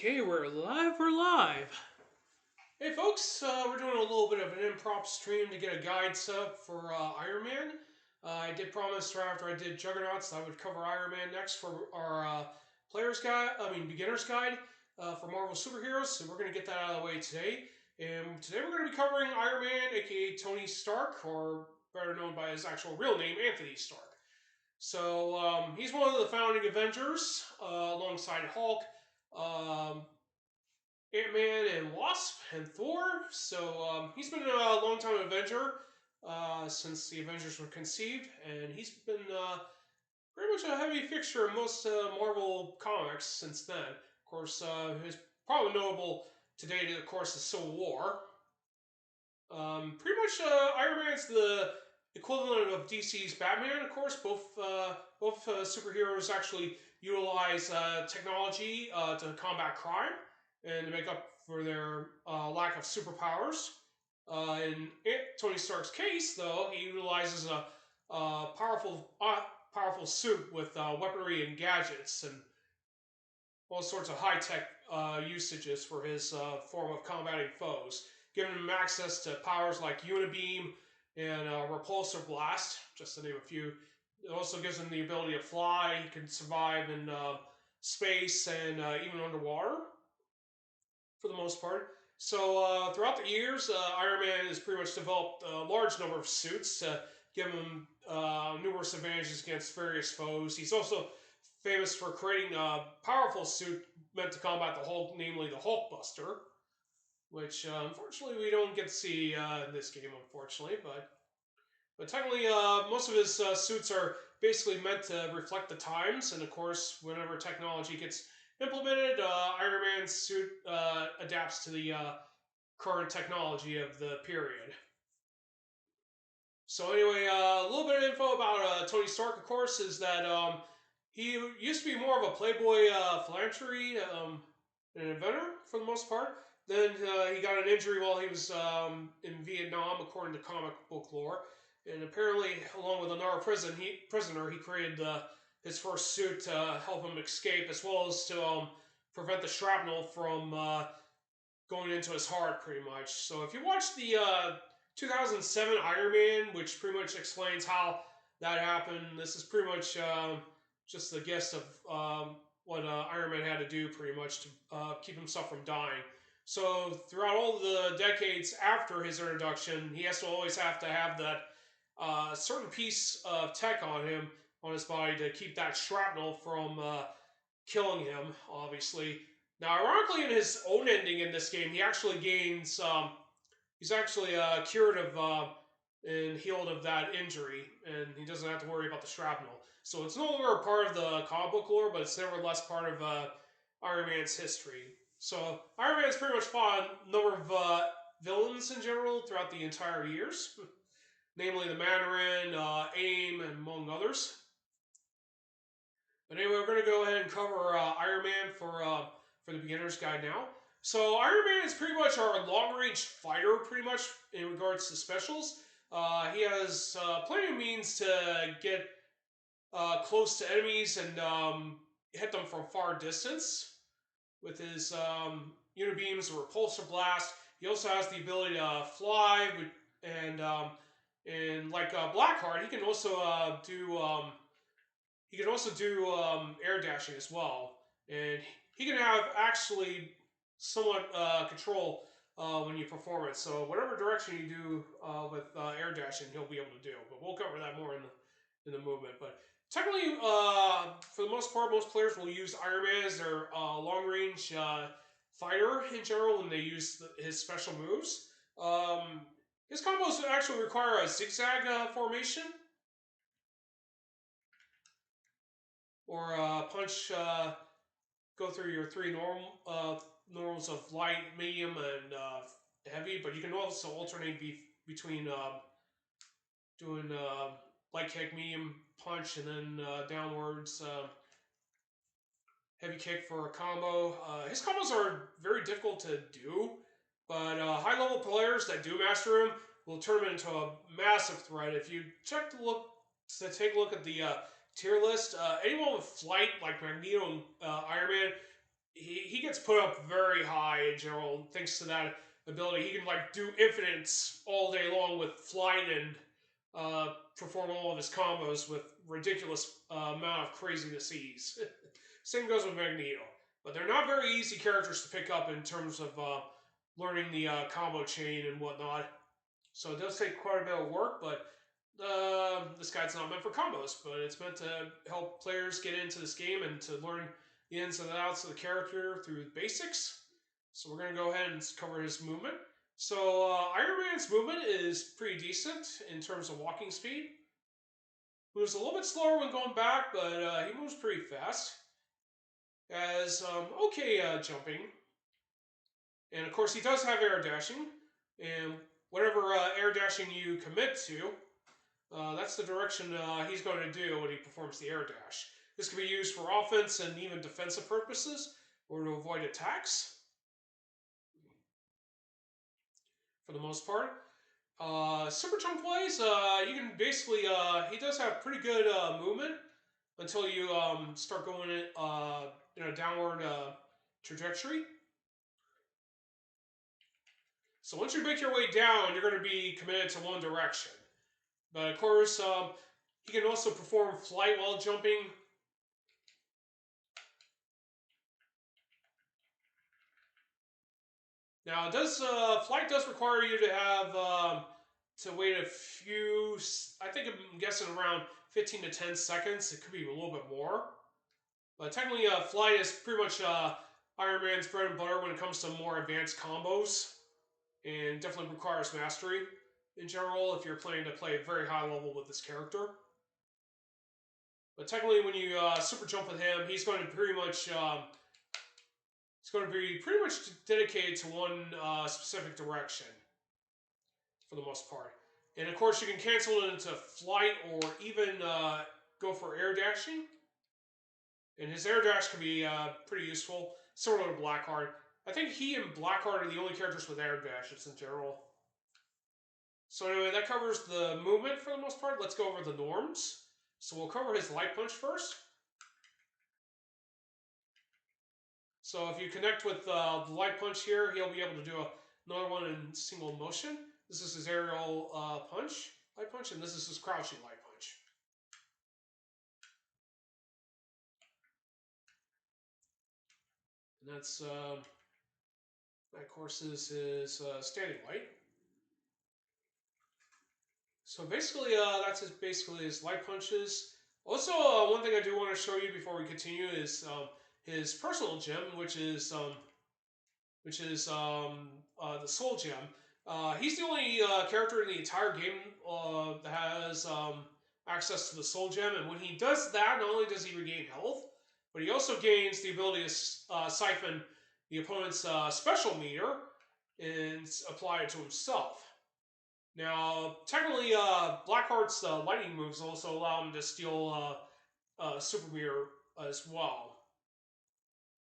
Okay, we're live. Hey folks, we're doing a little bit of an improv stream to get a guide set up for Iron Man. I did promise right after I did Juggernauts that I would cover Iron Man next for our beginner's guide for Marvel superheroes. So we're going to get that out of the way today. And today we're going to be covering Iron Man, aka Tony Stark, or better known by his actual real name, Anthony Stark. So he's one of the founding Avengers alongside Hulk. Ant-Man and Wasp and Thor. So he's been a long-time Avenger since the Avengers were conceived, and he's been pretty much a heavy fixture in most Marvel comics since then. Of course, his probably notable to date, of course, is Civil War. Pretty much, Iron Man's the equivalent of DC's Batman. Of course, both superheroes actually utilize technology to combat crime and to make up for their lack of superpowers. In Tony Stark's case, though, he utilizes a powerful suit with weaponry and gadgets and all sorts of high-tech usages for his form of combating foes, giving him access to powers like Unibeam and Repulsor Blast, just to name a few. It also gives him the ability to fly. He can survive in space and even underwater, for the most part. So throughout the years, Iron Man has pretty much developed a large number of suits to give him numerous advantages against various foes. He's also famous for creating a powerful suit meant to combat the Hulk, namely the Hulkbuster, which unfortunately we don't get to see in this game, unfortunately. But technically, most of his suits are basically meant to reflect the times, and of course, whenever technology gets implemented, Iron Man's suit adapts to the current technology of the period. So anyway, a little bit of info about Tony Stark, of course, is that he used to be more of a playboy philanthropy an inventor for the most part. Then he got an injury while he was in Vietnam, according to comic book lore. And apparently, along with another prisoner, he created his first suit to help him escape, as well as to prevent the shrapnel from going into his heart, pretty much. So if you watch the 2007 Iron Man, which pretty much explains how that happened, this is pretty much just the gist of what Iron Man had to do, pretty much, to keep himself from dying. So throughout all the decades after his introduction, he has to always have to have that certain piece of tech on him, on his body, to keep that shrapnel from killing him, obviously. Now, ironically, in his own ending in this game, he actually gains, he's actually cured of and healed of that injury, and he doesn't have to worry about the shrapnel. So it's no longer a part of the comic book lore, but it's nevertheless part of Iron Man's history. So Iron Man's pretty much fought a number of villains in general throughout the entire years, namely the Mandarin, AIM, and among others. But anyway, we're going to go ahead and cover Iron Man for the beginner's guide now. So Iron Man is pretty much our long-range fighter, pretty much, in regards to specials. He has plenty of means to get close to enemies and hit them from far distance with his unibeams or repulsor blast. He also has the ability to fly, and like Blackheart, he can also do air dashing as well, and he can have actually somewhat control when you perform it. So whatever direction you do with air dashing, he'll be able to do. But we'll cover that more in the movement. But technically, for the most part, most players will use Iron Man as their long-range fighter in general when they use his special moves. His combos actually require a zigzag formation, or punch, go through your three normals of light, medium, and heavy. But you can also alternate between doing light kick, medium punch, and then downwards heavy kick for a combo. His combos are very difficult to do, but high-level players that do master him will turn him into a massive threat. If you take a look at the tier list, anyone with flight like Magneto and Iron Man, he gets put up very high in general thanks to that ability. He can like do infinites all day long with flight and perform all of his combos with ridiculous amount of craziness ease. Same goes with Magneto, but they're not very easy characters to pick up in terms of learning the combo chain and whatnot. So it does take quite a bit of work, but this guide's not meant for combos, but it's meant to help players get into this game and to learn the ins and outs of the character through the basics. So we're going to go ahead and cover his movement. So Iron Man's movement is pretty decent in terms of walking speed. Moves a little bit slower when going back, but he moves pretty fast. Has okay jumping. And of course, he does have air dashing. And whatever air dashing you commit to, that's the direction he's going to do when he performs the air dash. This can be used for offense and even defensive purposes, or to avoid attacks, for the most part. Super jump plays, you can basically, he does have pretty good movement until you start going in a downward trajectory. So once you make your way down, you're going to be committed to one direction. But of course, he can also perform flight while jumping. Now, flight does require you to have to wait a few. I think I'm guessing around 15 to 10 seconds. It could be a little bit more, but technically, flight is pretty much Iron Man's bread and butter when it comes to more advanced combos, and definitely requires mastery in general if you're planning to play a very high level with this character. But technically, when you super jump with him, he's going to pretty much dedicated to one specific direction for the most part. And of course, you can cancel it into flight or even go for air dashing. And his air dash can be pretty useful, similar to Blackheart. I think he and Blackheart are the only characters with air dashes in general. So anyway, that covers the movement for the most part. Let's go over the norms. So we'll cover his light punch first. So if you connect with the light punch here, he'll be able to do another one in single motion. This is his aerial light punch, and this is his crouching light punch. And that's, that of course is his standing light. So basically, that's basically his light punches. Also, one thing I do want to show you before we continue is his personal gem, which is the Soul Gem. He's the only character in the entire game that has access to the Soul Gem, and when he does that, not only does he regain health, but he also gains the ability to siphon the opponent's special meter and apply it to himself. Now, technically, Blackheart's lightning moves also allow him to steal super meter as well.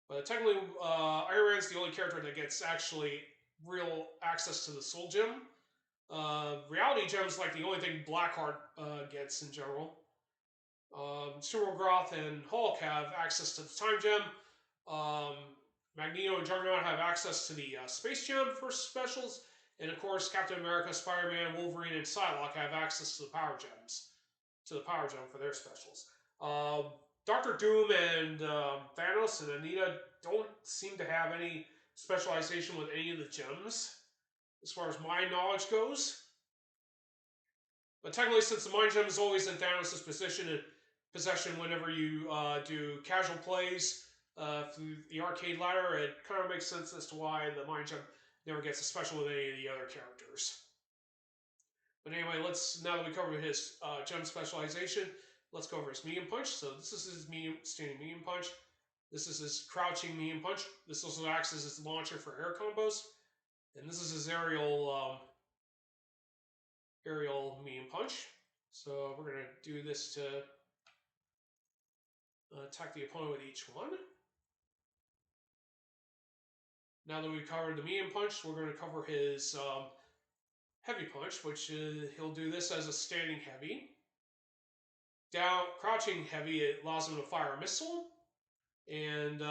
But technically, Iron Man's the only character that gets actually real access to the Soul Gem. Reality Gem's like the only thing Blackheart gets in general. Supergroth and Hulk have access to the Time Gem. Magneto and Juggernaut have access to the Space Gem for specials. And of course, Captain America, Spider-Man, Wolverine, and Psylocke have access to the Power Gems. To the Power Gem for their specials. Doctor Doom and Thanos and Anita don't seem to have any specialization with any of the gems, as far as my knowledge goes. But technically, since the Mind Gem is always in Thanos' possession whenever you do casual plays through the arcade ladder, it kind of makes sense as to why the Mind Gem never gets a special with any of the other characters. But anyway, now that we covered his gem specialization, let's go over his medium punch. So this is his standing medium punch. This is his crouching medium punch. This also acts as his launcher for air combos. And this is his aerial medium punch. So we're going to do this to attack the opponent with each one. Now that we've covered the medium punch, we're going to cover his heavy punch, which he'll do this as a standing heavy. Down, crouching heavy, it allows him to fire a missile. And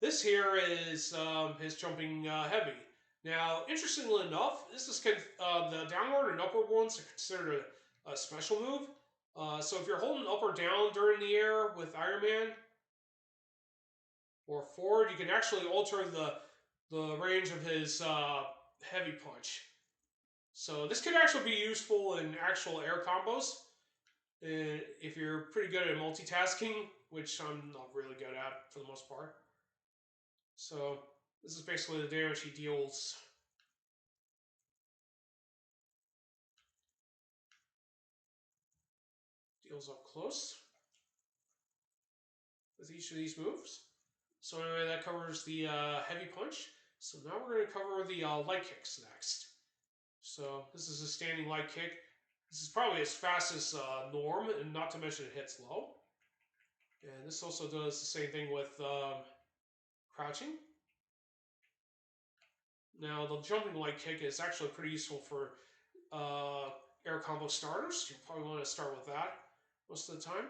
This here is his jumping heavy. Now, interestingly enough, this is the downward and upward ones are considered a special move. So if you're holding up or down during the air with Iron Man or forward, you can actually alter the range of his heavy punch. So this could actually be useful in actual air combos. If you're pretty good at multitasking, which I'm not really good at for the most part. So this is basically the damage he deals. Deals up close with each of these moves. So anyway, that covers the heavy punch. So now we're going to cover the light kicks next. So this is a standing light kick. This is probably as fast as norm, and not to mention it hits low. And this also does the same thing with crouching. Now the jumping light kick is actually pretty useful for air combo starters. You probably want to start with that most of the time.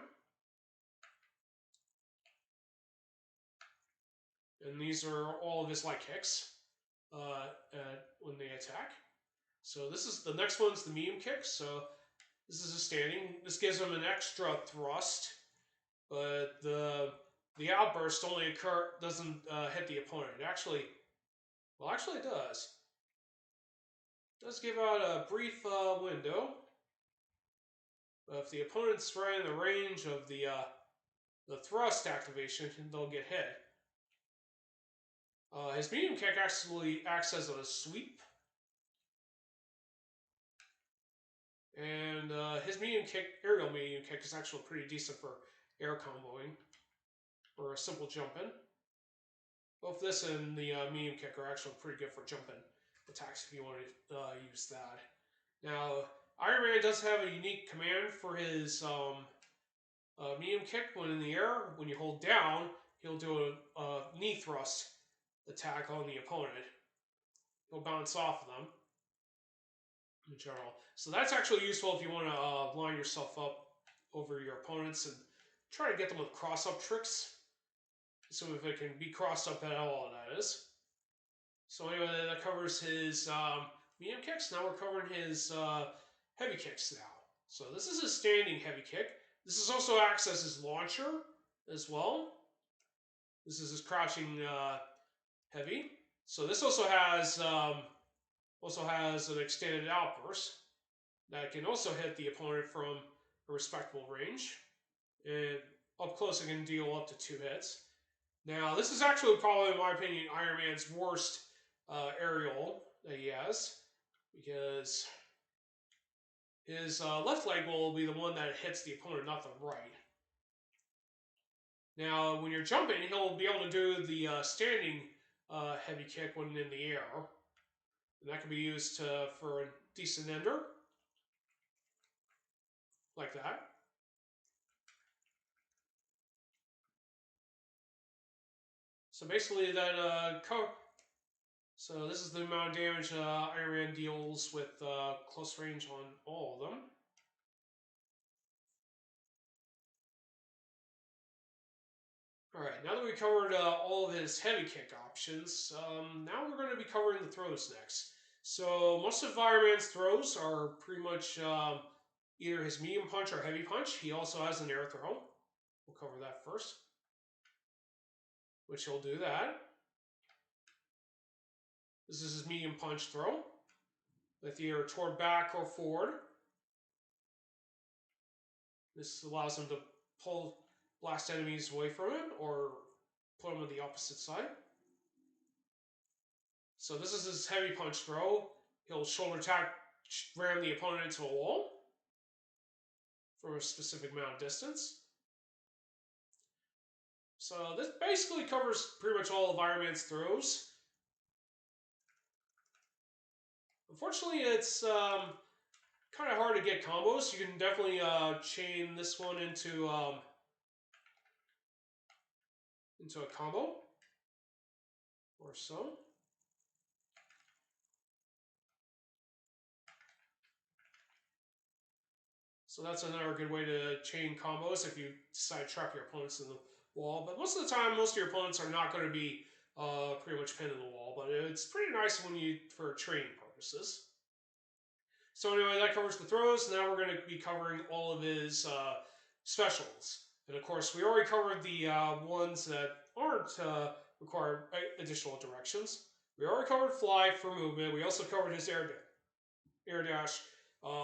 And these are all of his light kicks when they attack. So this is the next one's the medium kick. So this is a standing. This gives him an extra thrust, but the outburst only doesn't hit the opponent. It actually it does. It does give out a brief window. But if the opponent's right in the range of the thrust activation, they'll get hit. His medium kick actually acts as a sweep. And his aerial medium kick is actually pretty decent for air comboing or a simple jump in. Both this and the medium kick are actually pretty good for jumping attacks if you want to use that. Now, Iron Man does have a unique command for his medium kick when in the air. When you hold down, he'll do a knee thrust attack on the opponent. He'll bounce off of them in general. So that's actually useful if you want to line yourself up over your opponents and try to get them with cross-up tricks. So if it can be crossed up at all, that is. So anyway, that covers his medium kicks. Now we're covering his heavy kicks now. So this is his standing heavy kick. This is also acts as his launcher as well. This is his crouching heavy. So this also has an extended outburst that can also hit the opponent from a respectable range. And up close, it can deal up to 2 hits. Now, this is actually probably, in my opinion, Iron Man's worst aerial that he has, because his left leg will be the one that hits the opponent, not the right. Now, when you're jumping, he'll be able to do the standing heavy kick when in the air. And that can be used for a decent ender, like that. So basically that so this is the amount of damage Iron Man deals with close range on all of them. Alright, now that we covered all of his heavy kick options, now we're going to be covering the throws next. So most of Iron Man's throws are pretty much either his medium punch or heavy punch. He also has an air throw. We'll cover that first, which he'll do that. This is his medium punch throw, with either toward back or forward. This allows him to blast enemies away from him or put them on the opposite side. So this is his heavy punch throw. He'll shoulder attack, ram the opponent into a wall from a specific amount of distance. So this basically covers pretty much all of Iron Man's throws. Unfortunately, it's kind of hard to get combos. You can definitely chain this one into a combo or so. So that's another good way to chain combos if you decide to trap your opponents in wall. But most of the time, most of your opponents are not going to be pretty much pinned to the wall. But it's pretty nice when you for training purposes. So anyway, that covers the throws. Now we're going to be covering all of his specials. And of course, we already covered the ones that aren't require additional directions. We already covered fly for movement. We also covered his air dash.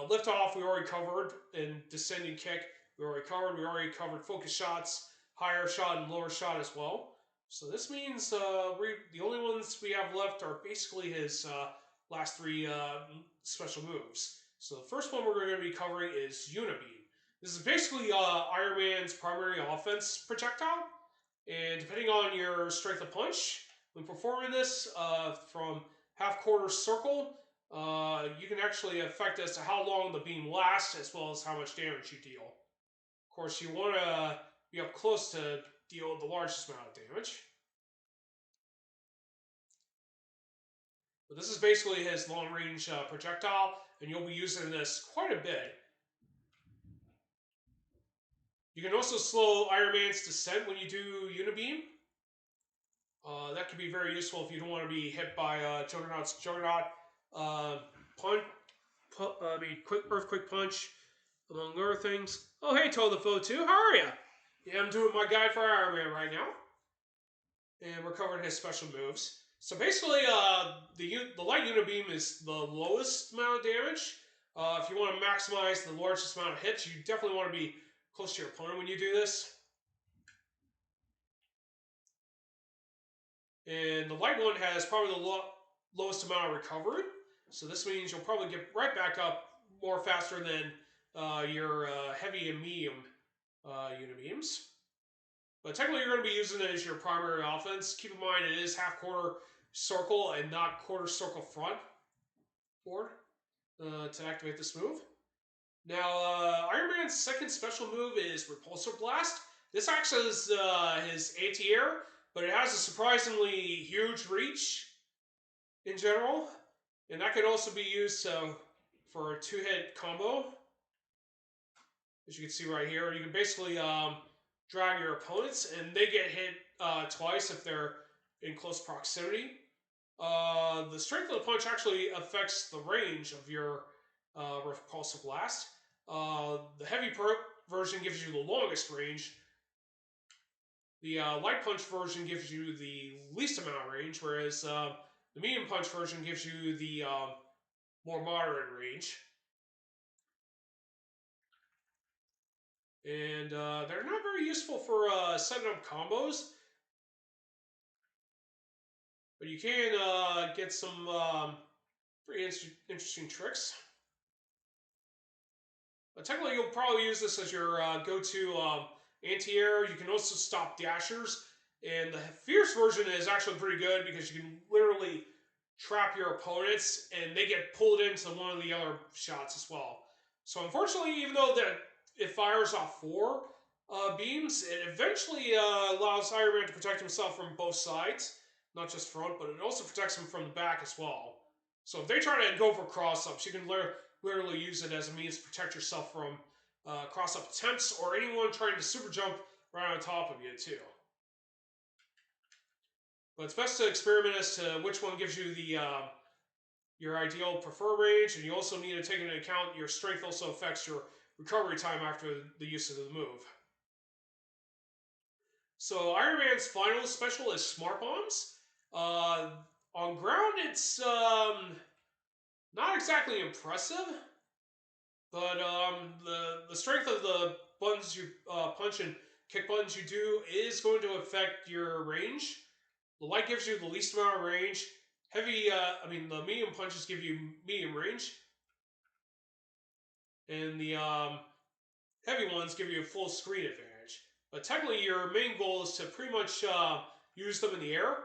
Lift off, we already covered. And descending kick, we already covered. We already covered focus shots, higher shot, and lower shot as well. So this means the only ones we have left are basically his last three special moves. So the first one we're going to be covering is Unibeam. This is basically Iron Man's primary offense projectile, and depending on your strength of punch, when performing this from half-quarter circle, you can actually affect as to how long the beam lasts, as well as how much damage you deal. Of course, you want to be up close to deal the largest amount of damage. But this is basically his long-range projectile, and you'll be using this quite a bit. You can also slow Iron Man's descent when you do Unibeam. That can be very useful if you don't want to be hit by Juggernaut's Juggernaut quick Earthquake Punch, among other things. Oh, hey, Toe the Foe 2, how are you? Yeah, I'm doing my guide for Iron Man right now. And we're covering his special moves. So basically, the light unibeam is the lowest amount of damage. If you want to maximize the largest amount of hits, you definitely want to be close to your opponent when you do this. And the light one has probably the lowest amount of recovery. So this means you'll probably get right back up more faster than your heavy and medium unibeams. But technically, you're going to be using it as your primary offense. Keep in mind, it is half-quarter circle and not quarter circle front board to activate this move. Now, Iron Man's second special move is Repulsor Blast. This acts as his anti-air, but it has a surprisingly huge reach in general. And that can also be used for a two-hit combo. As you can see right here, you can basically drag your opponents, and they get hit twice if they're in close proximity. The strength of the punch actually affects the range of your Repulsor Blast. The heavy version gives you the longest range. The light punch version gives you the least amount of range, whereas the medium punch version gives you the more moderate range. And they're not very useful for setting up combos, but you can get some pretty interesting tricks. Technically, you'll probably use this as your go-to anti-air. You can also stop dashers, and the fierce version is actually pretty good because you can literally trap your opponents, and they get pulled into one of the other shots as well. So unfortunately, even though it fires off 4 beams, it eventually allows Iron Man to protect himself from both sides, not just front, but it also protects him from the back as well. So if they try to go for cross-ups, you can literally use it as a means to protect yourself from cross-up attempts or anyone trying to super jump right on top of you too. But it's best to experiment as to which one gives you the your ideal preferred range, and you also need to take into account your strength also affects your recovery time after the use of the move. So Iron Man's final special is Smart Bombs. On ground, it's not exactly impressive, but the strength of the buttons you punch and kick buttons you do is going to affect your range. The light gives you the least amount of range. The medium punches give you medium range, and the heavy ones give you a full screen advantage. But technically, your main goal is to pretty much use them in the air.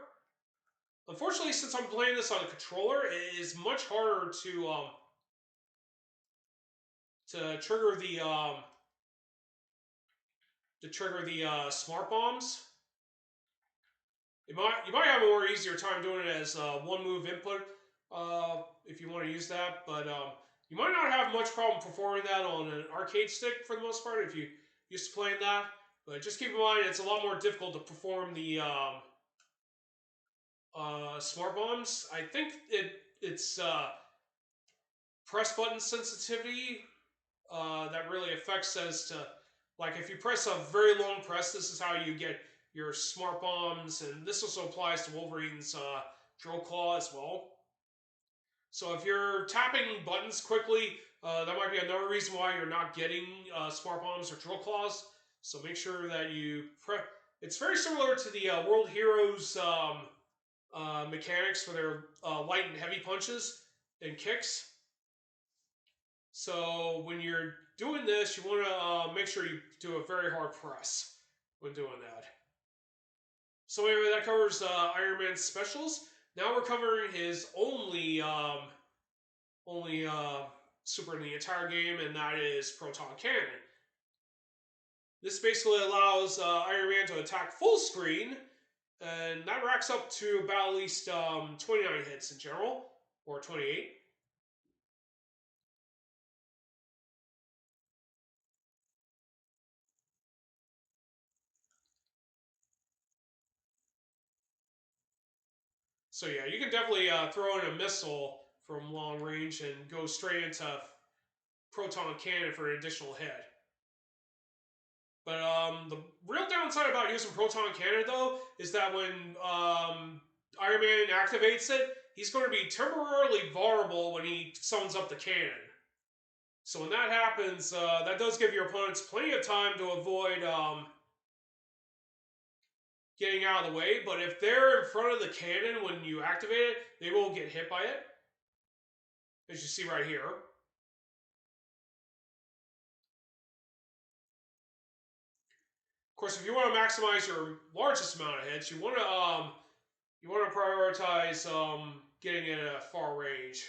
Unfortunately, since I'm playing this on a controller, it is much harder to trigger the smart bombs. You might have a more easier time doing it as one move input if you want to use that, but you might not have much problem performing that on an arcade stick for the most part if you used to playing that. But just keep in mind, it's a lot more difficult to perform the smart bombs. I think it's press button sensitivity that really affects as to, like, if you press a very long press, this is how you get your smart bombs, and this also applies to Wolverine's drill claw as well. So if you're tapping buttons quickly, that might be another reason why you're not getting smart bombs or drill claws. So make sure that you press. It's very similar to the World Heroes mechanics for their light and heavy punches and kicks. So when you're doing this, you want to make sure you do a very hard press when doing that. So anyway, that covers Iron Man's specials. Now we're covering his only super in the entire game, and that is Proton Cannon. This basically allows Iron Man to attack full screen, and that racks up to about at least 29 hits in general, or 28. So yeah, you can definitely throw in a missile from long range and go straight into Proton Cannon for an additional hit. But the real downside about using Proton Cannon, though, is that when Iron Man activates it, he's going to be temporarily vulnerable when he summons up the cannon. So when that happens, that does give your opponents plenty of time to avoid getting out of the way. But if they're in front of the cannon when you activate it, they will get hit by it, as you see right here. Of course, if you want to maximize your largest amount of hits, you want to prioritize getting it at a far range.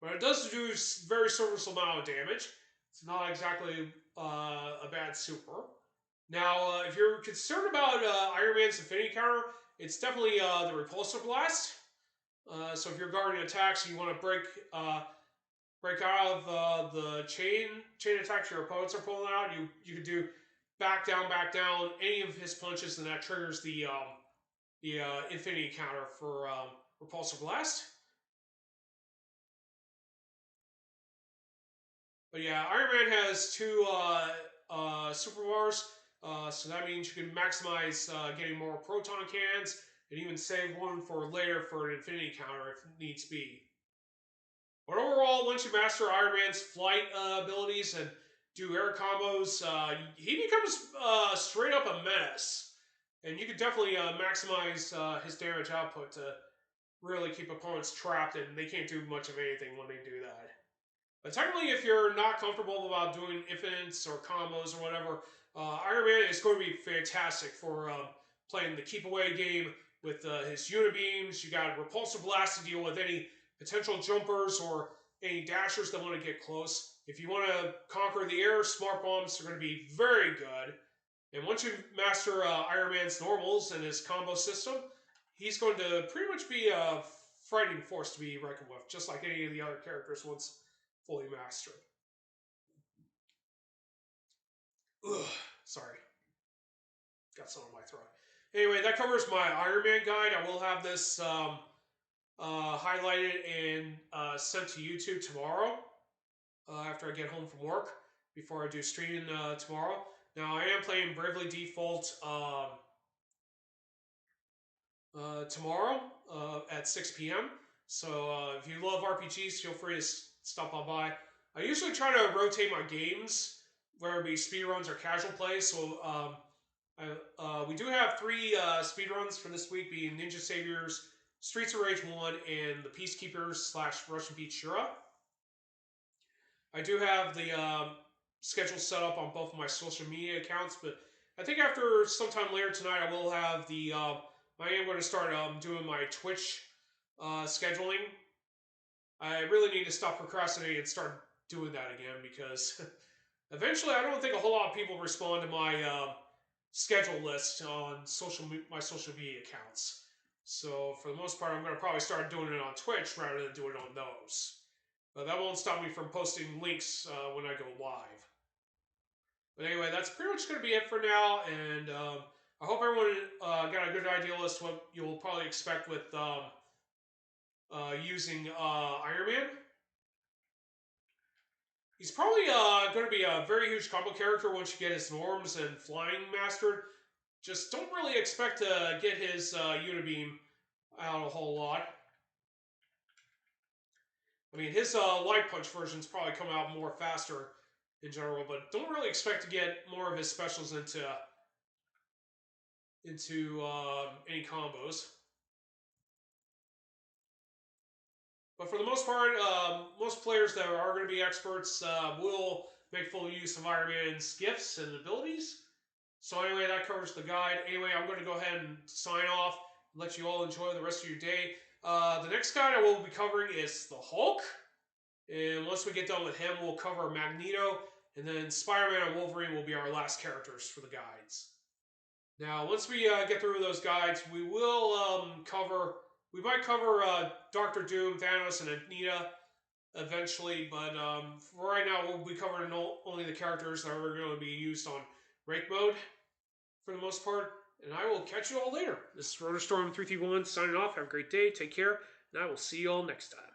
But it does do very serviceable amount of damage. It's not exactly a bad super. Now, if you're concerned about Iron Man's Infinity Counter, it's definitely the Repulsor Blast. So if you're guarding attacks, you want to break out of the chain attacks your opponents are pulling out. You can do back down, any of his punches, and that triggers the Infinity Counter for Repulsor Blast. But yeah, Iron Man has two super bars, so that means you can maximize getting more proton cannons, and even save one for later for an Infinity Counter if needs be. But overall, once you master Iron Man's flight abilities and do air combos, he becomes straight up a menace. And you can definitely maximize his damage output to really keep opponents trapped, and they can't do much of anything when they do that. But technically, if you're not comfortable about doing infinites or combos or whatever, Iron Man is going to be fantastic for playing the keep away game with his unibeams. You got Repulsor Blast to deal with any potential jumpers or any dashers that want to get close. If you want to conquer the air, Smart Bombs are going to be very good. And once you master Iron Man's normals and his combo system, he's going to pretty much be a frightening force to be reckoned with, just like any of the other characters once fully mastered. Ugh, sorry. Got some in my throat. Anyway, that covers my Iron Man guide. I will have this highlighted and sent to YouTube tomorrow after I get home from work, before I do streaming tomorrow. Now, I am playing Bravely Default tomorrow at 6 p.m. So if you love RPGs, feel free to stop on by. I usually try to rotate my games, whether it be speedruns or casual play. So we do have 3 speedruns for this week, being Ninja Saviors, Streets of Rage 1, and the Peacekeepers / Russian Beat Shura. I do have the schedule set up on both of my social media accounts, but I think after sometime later tonight, I will have the I am going to start doing my Twitch scheduling. I really need to stop procrastinating and start doing that again, because eventually I don't think a whole lot of people respond to my schedule list on my social media accounts. So for the most part, I'm going to probably start doing it on Twitch rather than doing it on those. But that won't stop me from posting links when I go live. But anyway, that's pretty much going to be it for now, and I hope everyone got a good idea as to what you'll probably expect with using Iron Man. He's probably going to be a very huge combo character once you get his norms and flying mastered. Just don't really expect to get his Unibeam out a whole lot. I mean, his Light Punch versions probably come out more faster in general, but don't really expect to get more of his specials into any combos. But for the most part, most players that are going to be experts will make full use of Iron Man's gifts and abilities. So anyway, that covers the guide. Anyway, I'm going to go ahead and sign off and let you all enjoy the rest of your day. The next guide I will be covering is the Hulk. And once we get done with him, we'll cover Magneto. And then Spider-Man and Wolverine will be our last characters for the guides. Now, once we get through those guides, we will we might cover Doctor Doom, Thanos, and Anita eventually, but for right now, we'll be covering only the characters that are going to be used on Rake mode for the most part. And I will catch you all later. This is RotorStorm331 signing off. Have a great day. Take care. And I will see you all next time.